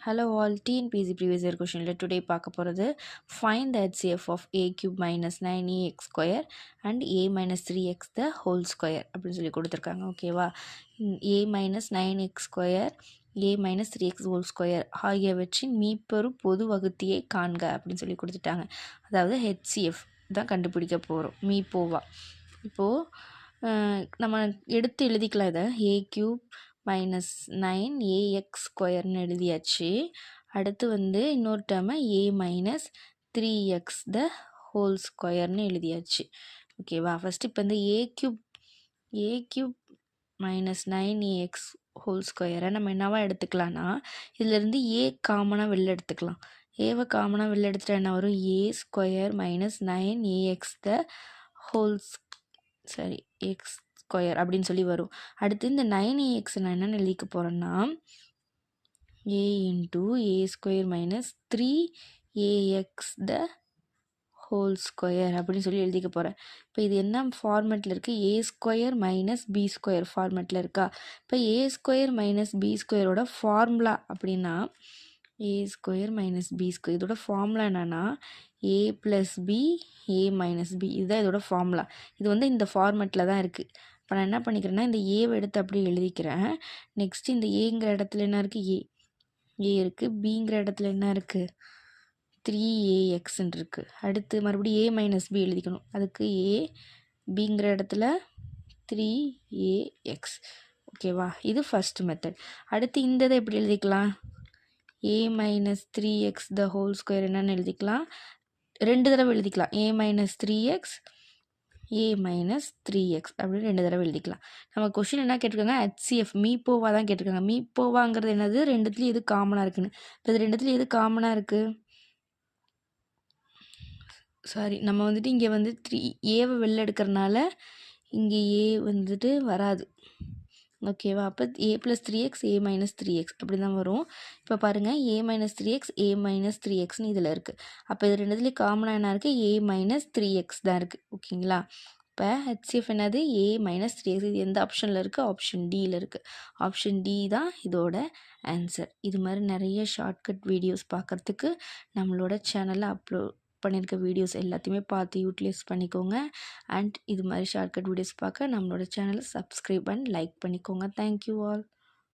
Hello all, TNPSC previous year question today பார்க்க போகிறது find the HCF of a cube minus 9ax square and a minus 3x the whole square அப்படின்னு சொல்லி கொடுத்துருக்காங்க. ஓகேவா, a minus 9x square a minus 3x whole square ஆகியவற்றின் மீப்பெரு பொது வகுத்தியை காண்க அப்படின்னு சொல்லி கொடுத்துட்டாங்க. அதாவது HCF தான் கண்டுபிடிக்க போகிறோம், மீப்போவா. இப்போது நம்ம எடுத்து எழுதிக்கலாம். இதை a cube minus 9ax ஸ்கொயர்னு எழுதியாச்சு. அடுத்து இன்னொரு டேர்மை a minus 3x the whole ஸ்கொயர்னு எழுதியாச்சு. ஓகேவா, ஃபஸ்ட்டு இப்போ a cube minus 9ax whole ஸ்கொயரை நம்ம என்னவா எடுத்துக்கலாம்னா, இதிலேருந்து a காமனாக வெளில எடுத்துக்கலாம். ஏவை காமனாக வெளில எடுத்துகிட்டா என்ன வரும், a square minus 9ax the whole X square அப்படின்னு சொல்லி வரும். அடுத்து இந்த 9ax நான் என்னென்னு எழுதிக்க போகிறேன்னா, a into a square minus 3ax the whole square அப்படின்னு சொல்லி எழுதிக்க போகிறேன். இப்போ இது என்ன ஃபார்மெட்டில் இருக்குது, a square minus b square ஃபார்மெட்டில் இருக்கா. இப்போ a ஸ்கொயர் மைனஸ் b ஸ்கொயரோட ஃபார்முலா அப்படின்னா a square minus b square, இதோட ஃபார்முலா என்னென்னா a plus b a minus b, இதுதான் இதோட ஃபார்முலா. இது இந்த ஃபார்மெட்டில் தான் இருக்குது. இப்போ நான் என்ன பண்ணிக்கிறேன்னா, இந்த ஏவை எடுத்து அப்படியே எழுதிக்கிறேன். நெக்ஸ்ட் இந்த ஏங்கிற இடத்துல என்ன இருக்குது, ஏ இருக்குது. பிங்கிற இடத்துல என்ன இருக்குது, 3axன்னு இருக்குது. அடுத்து மறுபடியும் a மைனஸ் b எழுதிக்கணும். அதுக்கு a பிங்கிற இடத்துல 3ax. ஓகேவா, இது ஃபர்ஸ்ட் மெத்தட். அடுத்து இந்த இதை எப்படி எழுதிக்கலாம், a minus 3x the whole square என்னென்னு எழுதிக்கலாம், ரெண்டு தடவை எழுதிக்கலாம். a minus 3x a minus 3x அப்படின்னு ரெண்டு தடவை எழுதிக்கலாம். நம்ம கொஷின் என்ன கேட்டிருக்காங்க, HCF மீப்போவா தான் கேட்டிருக்காங்க. மீப்போவாங்கிறது என்னது, ரெண்டுத்துலேயும் எது காமனாக இருக்குன்னு. இப்போ இது ரெண்டுத்துலேயும் எது காமனாக இருக்குது, நம்ம இங்கே 3aவை வெளில எடுக்கிறனால இங்கே a வராது. ஓகேவா, அப்போ a plus 3x a minus 3x அப்படி தான் வரும். இப்போ பாருங்கள், a minus 3x a minus 3xன்னு இதில் இருக்குது. அப்போ இது ரெண்டுத்துலேயும் காமனாக என்ன இருக்குது, a மைனஸ் 3x தான் இருக்குது. ஓகேங்களா, இப்போ HCF என்னது, a மைனஸ் 3x. இது எந்த ஆப்ஷனில் இருக்குது, ஆப்ஷன் டியில் இருக்குது. ஆப்ஷன் டி தான் இதோட ஆன்சர். இது மாதிரி நிறைய ஷார்ட்கட் வீடியோஸ் பார்க்குறதுக்கு நம்மளோட சேனலில் அப்லோட் பண்ணியிருக்க வீடியோஸ் எல்லாத்தையுமே பார்த்து யூட்டிலைஸ் பண்ணிக்கோங்க. அண்ட் இது மாதிரி ஷார்ட்கட் வீடியோஸ் பார்க்க நம்மளோட சேனலை சப்ஸ்கிரைப் அண்ட் லைக் பண்ணிக்கோங்க. Thank you all.